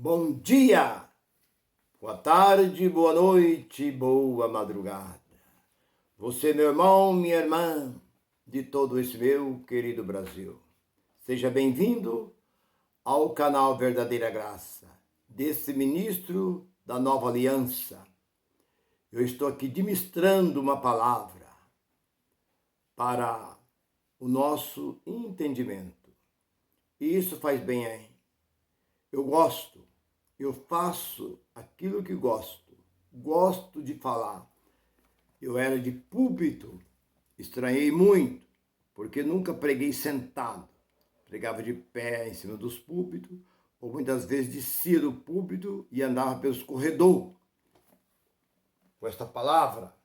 Bom dia, boa tarde, boa noite, boa madrugada. Você, meu irmão, minha irmã, de todo esse meu querido Brasil. Seja bem-vindo ao canal Verdadeira Graça, desse ministro da Nova Aliança. Eu estou aqui ministrando uma palavra para o nosso entendimento. E isso faz bem aí. Eu faço aquilo que gosto de falar. Eu era de púlpito, estranhei muito, porque nunca preguei sentado. Pregava de pé em cima dos púlpitos, ou muitas vezes descia do púlpito e andava pelos corredores com esta palavra,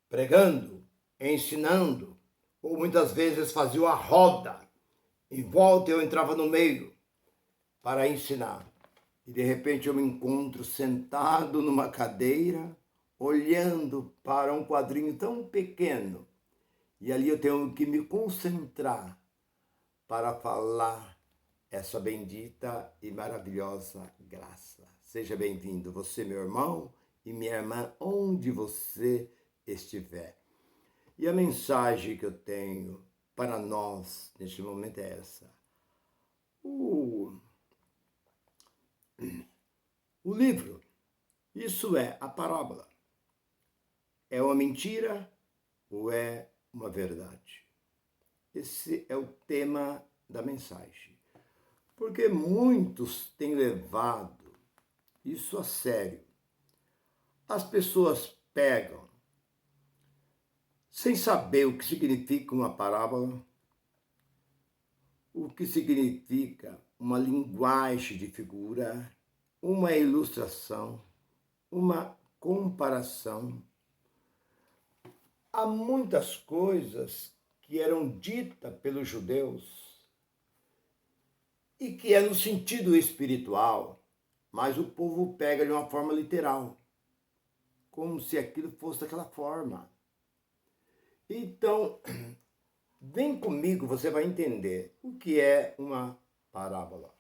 pregando, ensinando, ou muitas vezes fazia a roda, em volta eu entrava no meio para ensinar. E de repente eu me encontro sentado numa cadeira, olhando para um quadrinho tão pequeno. E ali eu tenho que me concentrar para falar essa bendita e maravilhosa graça. Seja bem-vindo, você, meu irmão e minha irmã, onde você estiver. E a mensagem que eu tenho para nós neste momento é essa. O livro, isso é a parábola. É uma mentira ou é uma verdade? Esse é o tema da mensagem. Porque muitos têm levado isso a sério. As pessoas pegam, sem saber o que significa uma parábola, o que significa uma linguagem de figura, uma ilustração, uma comparação. Há muitas coisas que eram ditas pelos judeus e que é no sentido espiritual, mas o povo pega de uma forma literal, como se aquilo fosse daquela forma. Então, vem comigo, você vai entender o que é uma parábola.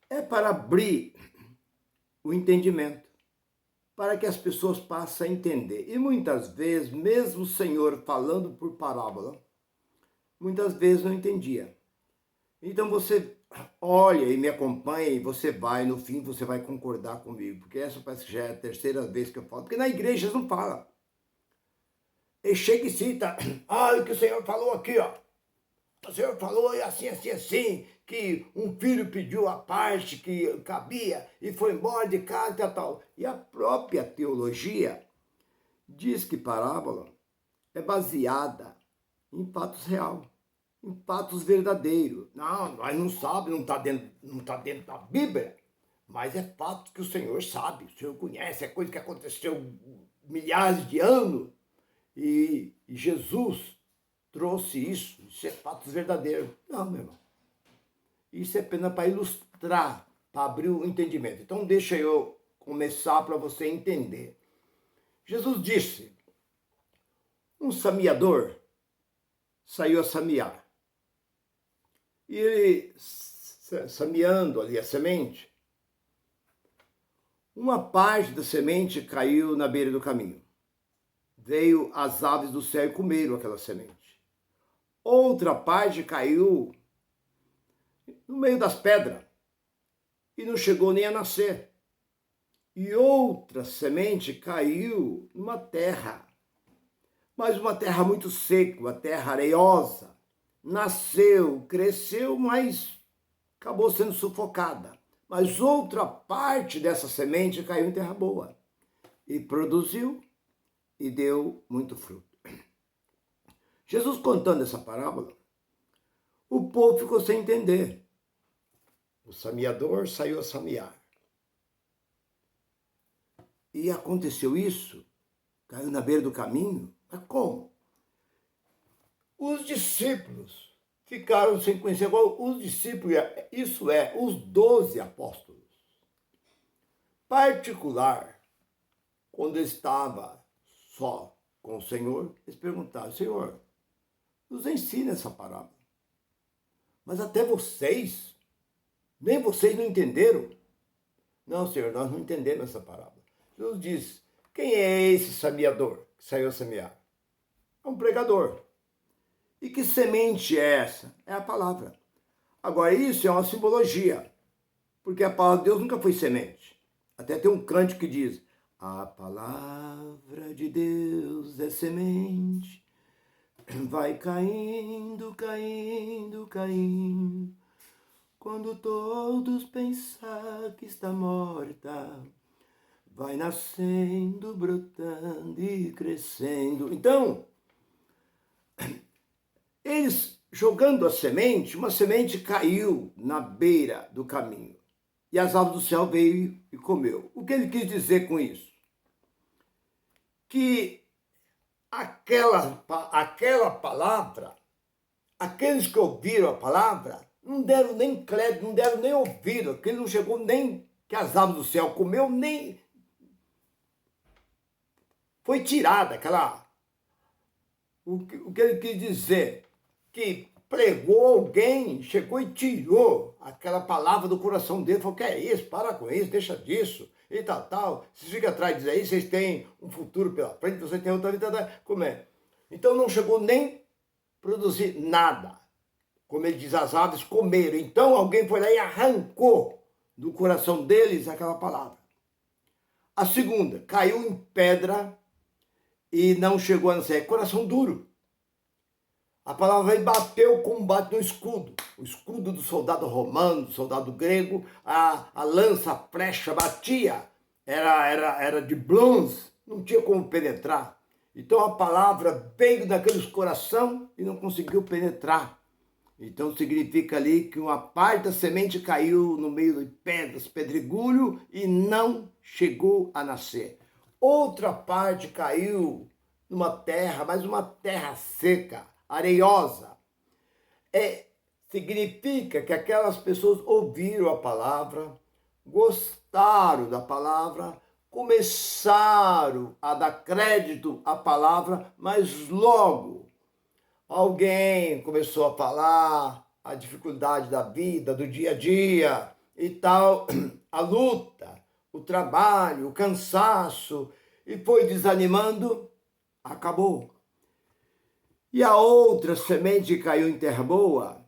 É para abrir o entendimento, para que as pessoas passem a entender. E muitas vezes, mesmo o Senhor falando por parábola, muitas vezes não entendia. Então você olha e me acompanha e você vai, no fim, você vai concordar comigo, porque essa parece que já é a terceira vez que eu falo, porque na igreja eles não falam. Ele chega e cita, o que o Senhor falou aqui, ó. O Senhor falou assim, assim, assim, que um filho pediu a parte que cabia e foi embora de casa e tal. E a própria teologia diz que parábola é baseada em fatos reais, em fatos verdadeiros. Não, nós não sabemos, não tá dentro da Bíblia, mas é fato que o Senhor sabe, o Senhor conhece, é coisa que aconteceu milhares de anos. E Jesus trouxe isso é fatos verdadeiros. Não, meu irmão. Isso é apenas para ilustrar, para abrir o entendimento. Então deixa eu começar para você entender. Jesus disse, um semeador saiu a semear. E ele, semeando ali a semente, uma parte da semente caiu na beira do caminho. Veio as aves do céu e comeram aquela semente. Outra parte caiu no meio das pedras e não chegou nem a nascer. E outra semente caiu numa terra, mas uma terra muito seca, uma terra areiosa. Nasceu, cresceu, mas acabou sendo sufocada. Mas outra parte dessa semente caiu em terra boa e produziu e deu muito fruto. Jesus contando essa parábola, o povo ficou sem entender. O semeador saiu a semear. E aconteceu isso, caiu na beira do caminho. Mas como? Os discípulos ficaram sem conhecer. Os discípulos, isso é, os 12 apóstolos. Particular, quando estava só com o Senhor, eles perguntaram, Senhor, nos ensina essa parábola. Mas até vocês Nem vocês não entenderam? Não, Senhor, nós não entendemos essa parábola. Jesus diz, quem é esse semeador que saiu a semear? É um pregador. E que semente é essa? É a palavra. Agora, isso é uma simbologia, porque a palavra de Deus nunca foi semente. Até tem um cântico que diz, a palavra de Deus é semente, vai caindo, caindo, caindo, quando todos pensar que está morta, vai nascendo, brotando e crescendo. Então, eles jogando a semente, uma semente caiu na beira do caminho. E as aves do céu veio e comeu. O que ele quis dizer com isso? Que aquela palavra, aqueles que ouviram a palavra, não deram nem crédito, não deram nem ouvido. Aquele não chegou nem que as aves do céu comeu, nem foi tirada aquela... O que ele quis dizer? Que pregou alguém, chegou e tirou aquela palavra do coração dele, falou, que é isso, para com isso, deixa disso, e tal, vocês ficam atrás disso aí, vocês têm um futuro pela frente, vocês têm outra vida, como é? Então não chegou nem produzir nada, como ele diz, as aves comeram, então alguém foi lá e arrancou do coração deles aquela palavra. A segunda, caiu em pedra e não chegou a nascer, coração duro. A palavra bateu como bate no escudo. O escudo do soldado romano, do soldado grego, a lança, a flecha batia. Era de bronze, não tinha como penetrar. Então a palavra veio daqueles coração e não conseguiu penetrar. Então significa ali que uma parte da semente caiu no meio de pedras, pedregulho, e não chegou a nascer. Outra parte caiu numa terra, mas uma terra seca, areiosa. Significa que aquelas pessoas ouviram a palavra, gostaram da palavra, começaram a dar crédito à palavra, mas logo alguém começou a falar a dificuldade da vida, do dia a dia e tal, a luta, o trabalho, o cansaço, e foi desanimando, acabou. E a outra semente que caiu em terra boa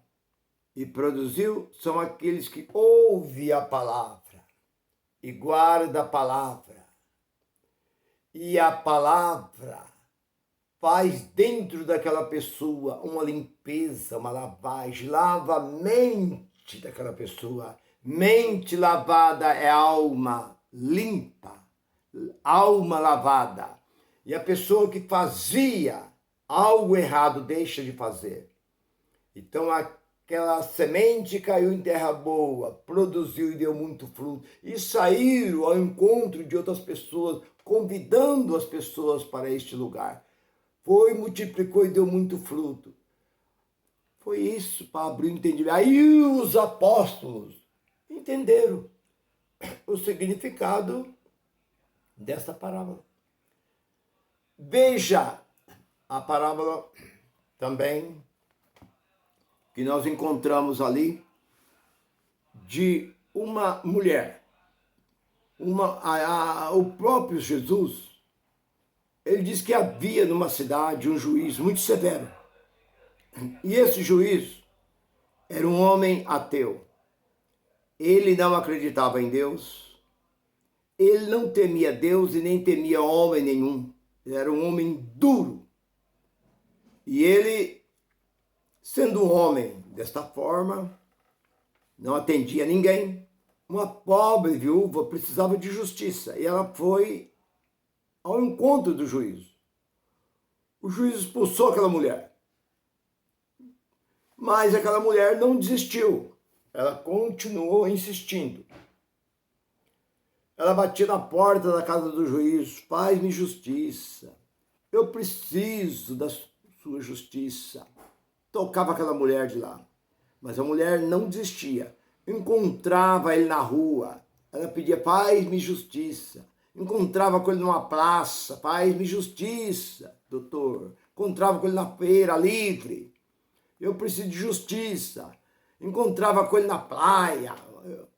e produziu são aqueles que ouvem a palavra e guardam a palavra. E a palavra faz dentro daquela pessoa uma limpeza, uma lavagem, lava a mente daquela pessoa. Mente lavada é alma limpa, alma lavada. E a pessoa que fazia algo errado deixa de fazer. Então aquela semente caiu em terra boa, produziu e deu muito fruto. E saíram ao encontro de outras pessoas, convidando as pessoas para este lugar. Foi, multiplicou e deu muito fruto. Foi isso para abrir o entendimento. Aí os apóstolos entenderam o significado dessa parábola. Veja a parábola também que nós encontramos ali de uma mulher. O próprio Jesus, ele diz que havia numa cidade um juiz muito severo. E esse juiz era um homem ateu. Ele não acreditava em Deus. Ele não temia Deus e nem temia homem nenhum. Ele era um homem duro. E ele, sendo um homem desta forma, não atendia ninguém. Uma pobre viúva precisava de justiça. E ela foi ao encontro do juiz. O juiz expulsou aquela mulher. Mas aquela mulher não desistiu. Ela continuou insistindo. Ela batia na porta da casa do juiz. Faz-me justiça. Eu preciso da sua justiça. Tocava aquela mulher de lá. Mas a mulher não desistia. Encontrava ele na rua. Ela pedia, faz-me justiça. Encontrava com ele numa praça. Faz-me justiça, doutor. Encontrava com ele na feira livre. Eu preciso de justiça. Encontrava com ele na praia.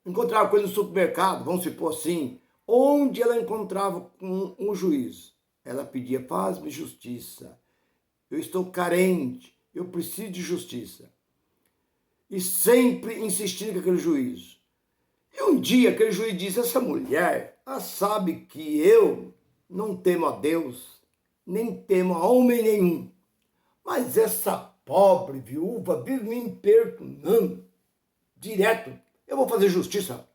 encontrava com ele no supermercado, vamos supor assim, onde ela encontrava com um juiz. Ela pedia, faz-me justiça, eu estou carente, eu preciso de justiça. E sempre insistindo com aquele juiz. E um dia aquele juiz disse, essa mulher, ela sabe que eu não temo a Deus, nem temo a homem nenhum. Mas essa pobre viúva vive me importunando direto. Eu vou fazer justiça.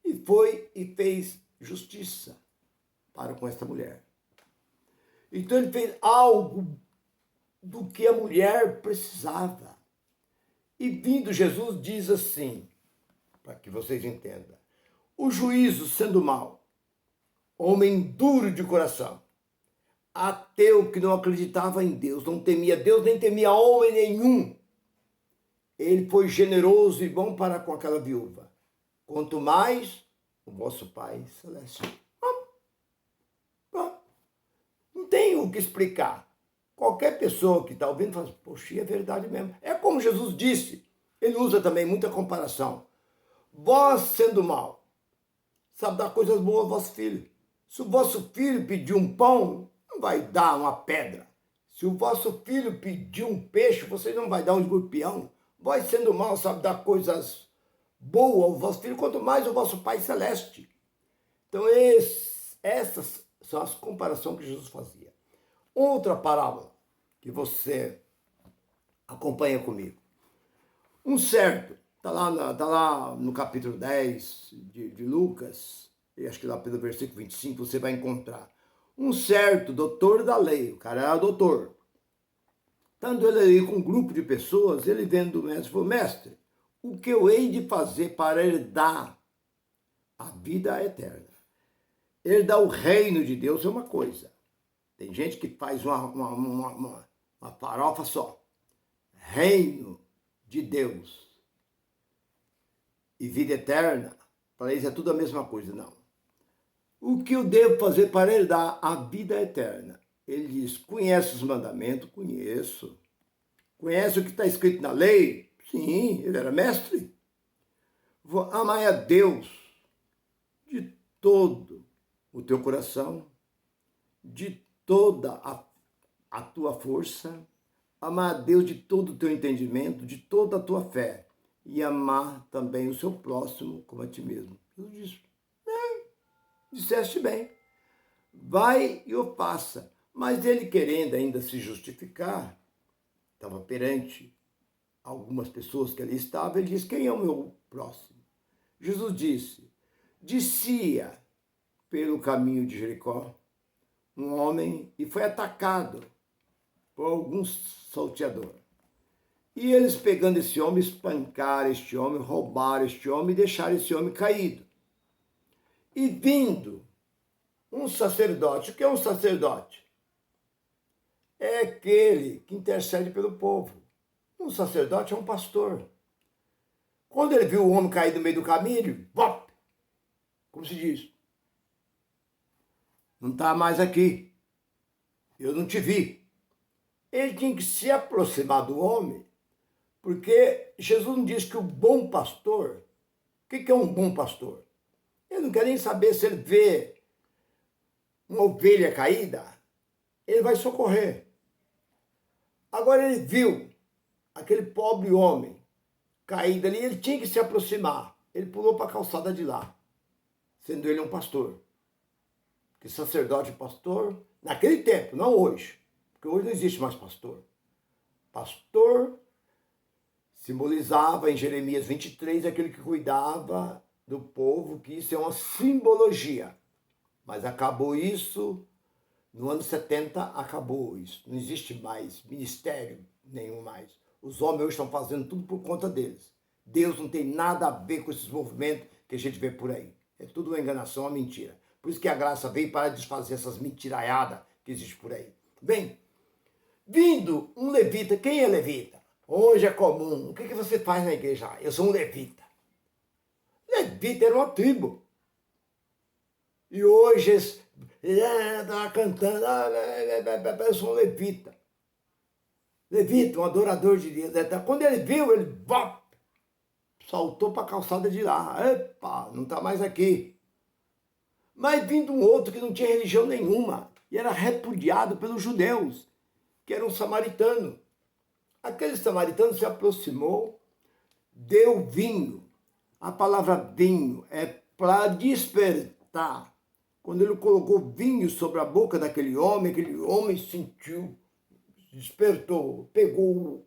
E foi e fez justiça para com esta mulher. Então ele fez algo do que a mulher precisava. E vindo Jesus diz assim, para que vocês entendam, o juízo sendo mau, homem duro de coração, ateu que não acreditava em Deus, não temia Deus, nem temia homem nenhum, ele foi generoso e bom para com aquela viúva. Quanto mais o vosso Pai Celestial. Não tem o que explicar. Qualquer pessoa que está ouvindo fala, poxa, é verdade mesmo. É como Jesus disse. Ele usa também muita comparação. Vós sendo mal, sabe dar coisas boas ao vosso filho. Se o vosso filho pedir um pão, não vai dar uma pedra. Se o vosso filho pedir um peixe, você não vai dar um escorpião. Vós sendo mal, sabe dar coisas boas ao vosso filho, quanto mais o vosso Pai Celeste. Então, essas são as comparações que Jesus fazia. Outra parábola que você acompanha comigo. Um certo, está lá no capítulo 10 de Lucas, e acho que lá pelo versículo 25 você vai encontrar. Um certo doutor da lei, o cara era doutor. Estando ele ali com um grupo de pessoas, ele vendo o mestre, falou, mestre, o que eu hei de fazer para herdar a vida eterna? Herdar o reino de Deus é uma coisa. Tem gente que faz uma farofa só. Reino de Deus e vida eterna, para eles é tudo a mesma coisa, não. O que eu devo fazer para herdar a vida eterna? Ele diz, conhece os mandamentos? Conheço. Conhece o que está escrito na lei? Sim, ele era mestre. Vou amar a Deus de todo o teu coração, de toda a tua força, amar a Deus de todo o teu entendimento, de toda a tua fé, e amar também o seu próximo como a ti mesmo. Jesus disse, disseste bem, vai e o faça. Mas ele, querendo ainda se justificar, estava perante algumas pessoas que ali estavam, ele disse, quem é o meu próximo? Jesus disse, descia pelo caminho de Jericó um homem e foi atacado por algum salteador. E eles, pegando esse homem, espancaram este homem, roubaram este homem e deixaram esse homem caído. E vindo um sacerdote, o que é um sacerdote? É aquele que intercede pelo povo. Um sacerdote é um pastor. Quando ele viu o homem cair no meio do caminho, ele, bop, como se diz, não está mais aqui, eu não te vi. Ele tinha que se aproximar do homem, porque Jesus não diz que o bom pastor, o que é um bom pastor? Ele não quer nem saber se ele vê uma ovelha caída, ele vai socorrer. Agora ele viu aquele pobre homem caído ali, ele tinha que se aproximar. Ele pulou para a calçada de lá, sendo ele um pastor. Que sacerdote e pastor, naquele tempo, não hoje, porque hoje não existe mais pastor. Pastor simbolizava em Jeremias 23 aquele que cuidava do povo, que isso é uma simbologia. Mas acabou isso, no ano 70 acabou isso. Não existe mais ministério nenhum mais. Os homens hoje estão fazendo tudo por conta deles. Deus não tem nada a ver com esses movimentos que a gente vê por aí. É tudo uma enganação, uma mentira. Por isso que a graça veio para desfazer essas mentiraiadas que existem por aí. Bem, vindo um levita, quem é levita? Hoje é comum. O que você faz na igreja? Eu sou um levita. Levita era uma tribo. E hoje está cantando, eu sou um levita. Levita, um adorador de Deus. Quando ele viu, ele saltou para a calçada de lá. Epa, não está mais aqui. Mas vindo um outro que não tinha religião nenhuma e era repudiado pelos judeus, que era um samaritano. Aquele samaritano se aproximou, deu vinho. A palavra vinho é para despertar. Quando ele colocou vinho sobre a boca daquele homem, aquele homem sentiu, despertou, pegou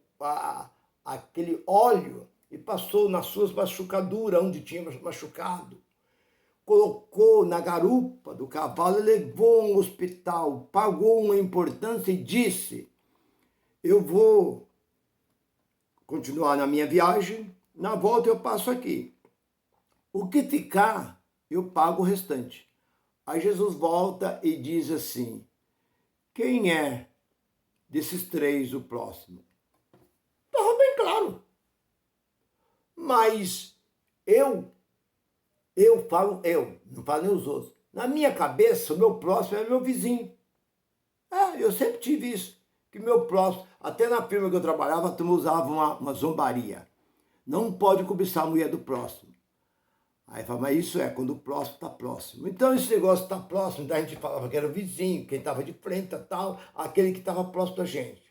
aquele óleo e passou nas suas machucaduras, onde tinha machucado. Colocou na garupa do cavalo e levou a um hospital, pagou uma importância e disse: eu vou continuar na minha viagem, na volta eu passo aqui. O que ficar, eu pago o restante. Aí Jesus volta e diz assim: quem é desses três o próximo? Estava bem claro. Mas eu falo eu, não falo nem os outros. Na minha cabeça, o meu próximo é meu vizinho. Eu sempre tive isso, que meu próximo, até na firma que eu trabalhava, a turma usava uma zombaria. Não pode cobiçar a mulher do próximo. Aí fala, mas isso é quando o próximo está próximo. Então esse negócio está próximo, daí a gente falava que era o vizinho, quem estava de frente, tal, aquele que estava próximo da gente.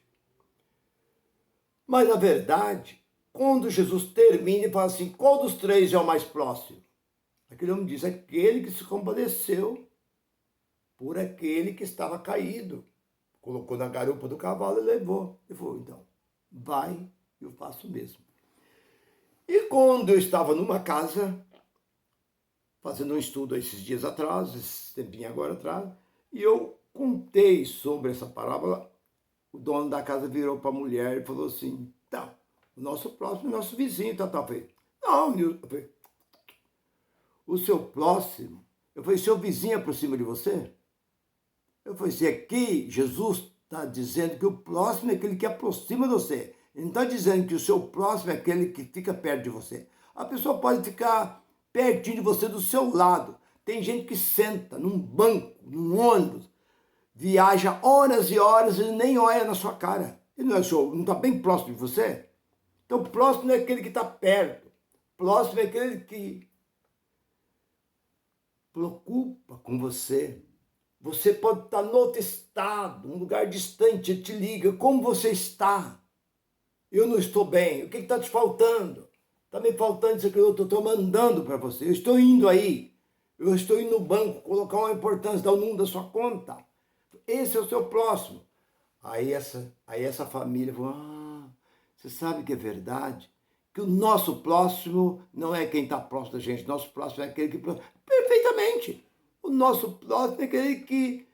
Mas na verdade, quando Jesus termina e fala assim, qual dos três é o mais próximo? Aquele homem diz, aquele que se compadeceu por aquele que estava caído. Colocou na garupa do cavalo e levou. Ele falou, então, vai, eu faço o mesmo. E quando eu estava numa casa, fazendo um estudo esses dias atrás, esse tempinho agora atrás, e eu contei sobre essa parábola, o dono da casa virou para a mulher e falou assim, então, o nosso próximo é nosso vizinho, tá. Não, eu falei, o seu próximo, eu falei, seu vizinho aproxima de você? Eu falei, se aqui Jesus está dizendo que o próximo é aquele que aproxima de você. Ele não está dizendo que o seu próximo é aquele que fica perto de você. A pessoa pode ficar pertinho de você do seu lado. Tem gente que senta num banco, num ônibus, viaja horas e horas e nem olha na sua cara. Ele não está bem próximo de você? Então, próximo não é aquele que está perto. Próximo é aquele que preocupa com você. Você pode estar no outro estado, um lugar distante, ele te liga, como você está? Eu não estou bem, o que está te faltando? Está me faltando isso que eu estou mandando para você, eu estou indo aí, eu estou indo no banco, colocar uma importância, dar o número da sua conta. Esse é o seu próximo. Aí essa família falou, você sabe que é verdade? Que o nosso próximo não é quem está próximo da gente, nosso próximo é aquele que... Perfeitamente! O nosso próximo é aquele que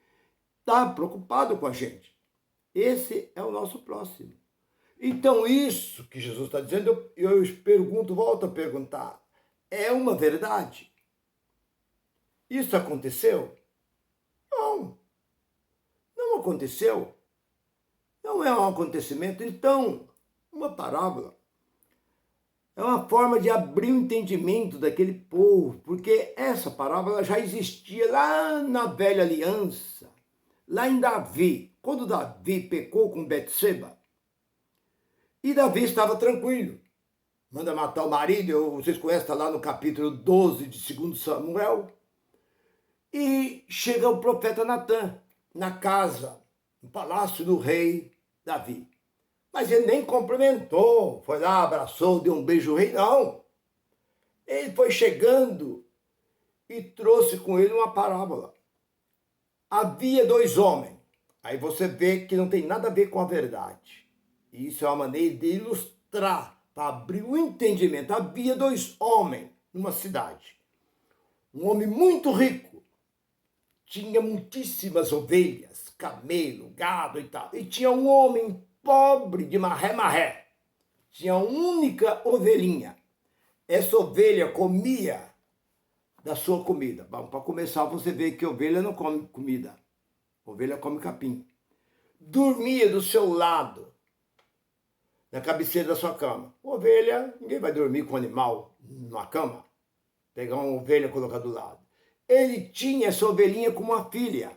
está preocupado com a gente. Esse é o nosso próximo. Então, isso que Jesus está dizendo, eu pergunto, volto a perguntar, é uma verdade? Isso aconteceu? Não. Não aconteceu. Não é um acontecimento. Então, uma parábola é uma forma de abrir o entendimento daquele povo, porque essa parábola já existia lá na velha aliança, lá em Davi, quando Davi pecou com Betseba, e Davi estava tranquilo, manda matar o marido, vocês conhecem, está lá no capítulo 12 de 2 Samuel, e chega o profeta Natã, na casa, no palácio do rei Davi. Mas ele nem cumprimentou, foi lá, abraçou, deu um beijo ao rei, não. Ele foi chegando e trouxe com ele uma parábola. Havia dois homens. Aí você vê que não tem nada a ver com a verdade. E isso é uma maneira de ilustrar, para abrir o entendimento. Havia dois homens numa cidade. Um homem muito rico. Tinha muitíssimas ovelhas, camelo, gado e tal. E tinha um homem pobre de marré. Tinha uma única ovelhinha. Essa ovelha comia da sua comida. Bom, para começar, você vê que ovelha não come comida. Ovelha come capim. Dormia do seu lado, na cabeceira da sua cama. Ovelha, ninguém vai dormir com animal numa cama. Pegar uma ovelha e colocar do lado. Ele tinha essa ovelhinha como uma filha.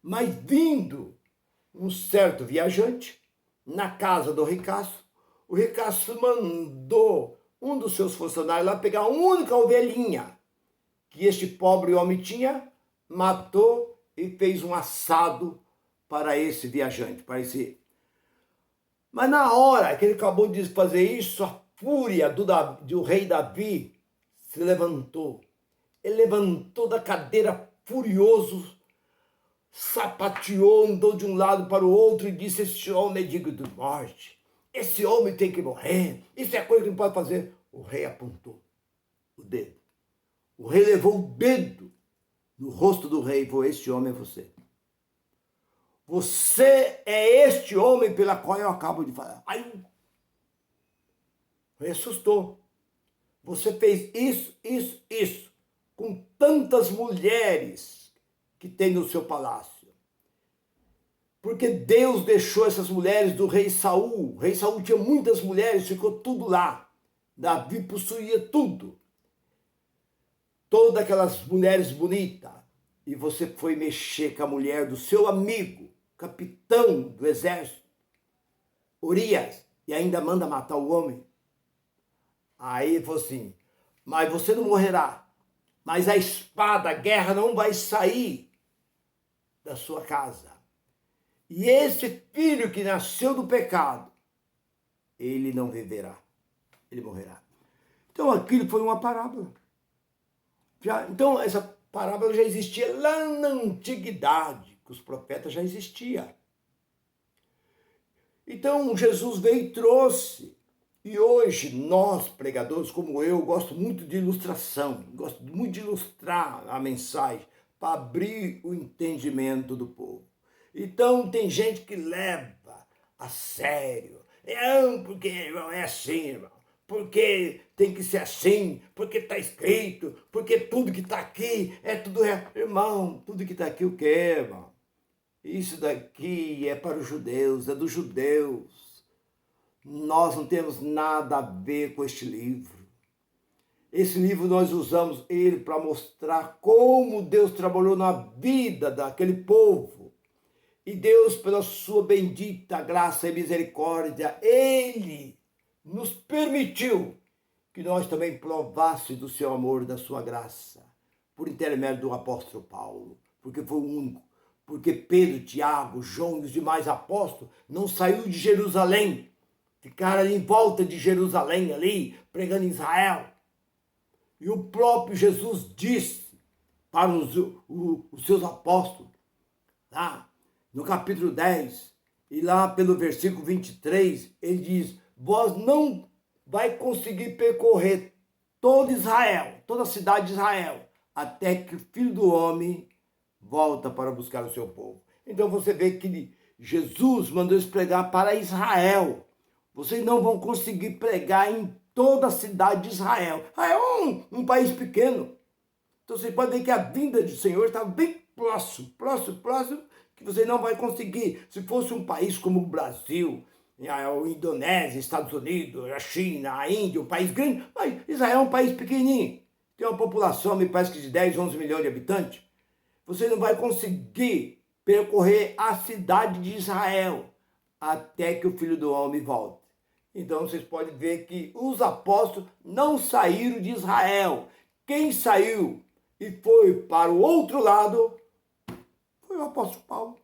Mas vindo um certo viajante na casa do ricaço, o ricaço mandou um dos seus funcionários lá pegar a única ovelhinha que este pobre homem tinha, matou e fez um assado para esse viajante, para esse. Mas na hora que ele acabou de fazer isso, a fúria do rei Davi se levantou. Ele levantou da cadeira furioso, sapateou, andou de um lado para o outro e disse: esse homem é digno de morte. Esse homem tem que morrer. Isso é coisa que não pode fazer. O rei apontou o dedo. O rei levou o dedo no rosto do rei e falou: este homem é você. Você é este homem pela qual eu acabo de falar. Aí o rei assustou. Você fez isso, com tantas mulheres que tem no seu palácio. Porque Deus deixou essas mulheres do rei Saul. O rei Saul tinha muitas mulheres, ficou tudo lá. Davi possuía tudo. Todas aquelas mulheres bonitas. E você foi mexer com a mulher do seu amigo, capitão do exército, Urias, e ainda manda matar o homem. Aí ele falou assim: mas você não morrerá, mas a espada, a guerra não vai sair da sua casa. E esse filho que nasceu do pecado, ele não viverá, ele morrerá. Então aquilo foi uma parábola. Então essa parábola já existia lá na antiguidade, que os profetas já existiam. Então Jesus veio e trouxe. E hoje nós, pregadores como eu, gosto muito de ilustração, gosto muito de ilustrar a mensagem para abrir o entendimento do povo. Então tem gente que leva a sério. Porque é assim, irmão. Porque tem que ser assim, porque está escrito, porque tudo que está aqui é tudo... Irmão, tudo que está aqui o quê, irmão? Isso daqui é para os judeus, é dos judeus. Nós não temos nada a ver com este livro. Esse livro nós usamos ele para mostrar como Deus trabalhou na vida daquele povo. E Deus, pela sua bendita graça e misericórdia, Ele nos permitiu que nós também provássemos do seu amor e da sua graça, por intermédio do apóstolo Paulo, porque foi o único. Porque Pedro, Tiago, João e os demais apóstolos não saíram de Jerusalém, ficaram ali em volta de Jerusalém, ali, pregando em Israel. E o próprio Jesus disse para os seus apóstolos, lá no capítulo 10, e lá pelo versículo 23, ele diz: vós não vai conseguir percorrer todo Israel, toda a cidade de Israel, até que o Filho do Homem volta para buscar o seu povo. Então você vê que Jesus mandou eles pregar para Israel. Vocês não vão conseguir pregar em toda a cidade de Israel. É um país pequeno. Então você pode ver que a vinda do Senhor está bem próximo, que você não vai conseguir. Se fosse um país como o Brasil, a Indonésia, Estados Unidos, a China, a Índia, um país grande, mas Israel é um país pequenininho. Tem uma população, me parece que de 10, 11 milhões de habitantes. Você não vai conseguir percorrer a cidade de Israel até que o Filho do Homem volte. Então vocês podem ver que os apóstolos não saíram de Israel. Quem saiu e foi para o outro lado foi o apóstolo Paulo.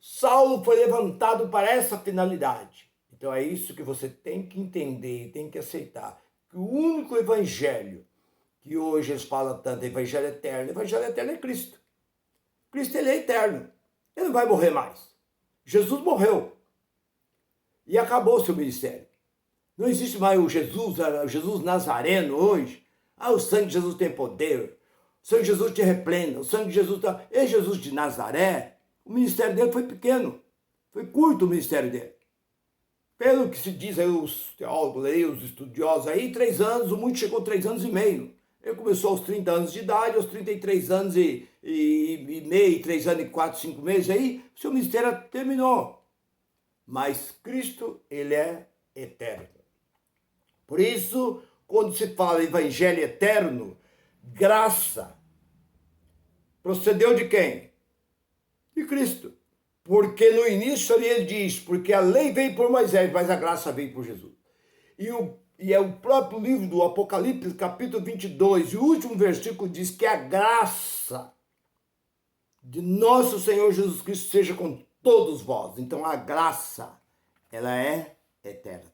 Saulo foi levantado para essa finalidade. Então é isso que você tem que entender, tem que aceitar. Que o único evangelho que hoje eles falam tanto, evangelho eterno é Cristo. Cristo, ele é eterno. Ele não vai morrer mais. Jesus morreu. E acabou o seu ministério. Não existe mais o Jesus Nazareno hoje. O sangue de Jesus tem poder. O sangue de Jesus te repreenda. O sangue de Jesus... E Jesus de Nazaré, o ministério dele foi pequeno. Foi curto o ministério dele. Pelo que se diz aí os teólogos, aí, os estudiosos aí, 3 anos, o mundo chegou a 3 anos e meio. Ele começou aos 30 anos de idade, aos 33 anos e meio, 3 anos e 4, 5 meses, aí o seu ministério terminou. Mas Cristo, ele é eterno. Por isso, quando se fala evangelho eterno, graça, procedeu de quem? De Cristo. Porque no início ali ele diz, porque a lei veio por Moisés, mas a graça veio por Jesus. E é o próprio livro do Apocalipse, capítulo 22, e o último versículo diz que a graça de nosso Senhor Jesus Cristo seja com todos vós. Então a graça, ela é eterna.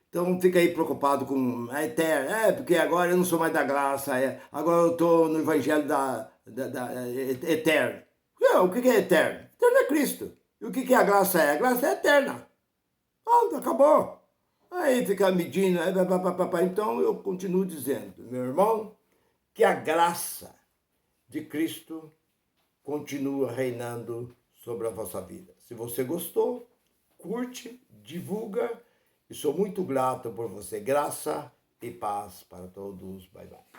Então não fica aí preocupado com a eterna, porque agora eu não sou mais da graça, agora eu estou no evangelho da eterno. Não, o que é eterno? Eterno é Cristo. E o que a graça é? A graça é eterna. Pronto, acabou. Aí fica medindo, então eu continuo dizendo, meu irmão, que a graça de Cristo continua reinando sobre a vossa vida. Se você gostou, curte, divulga, e sou muito grato por você. Graça e paz para todos. Bye, bye.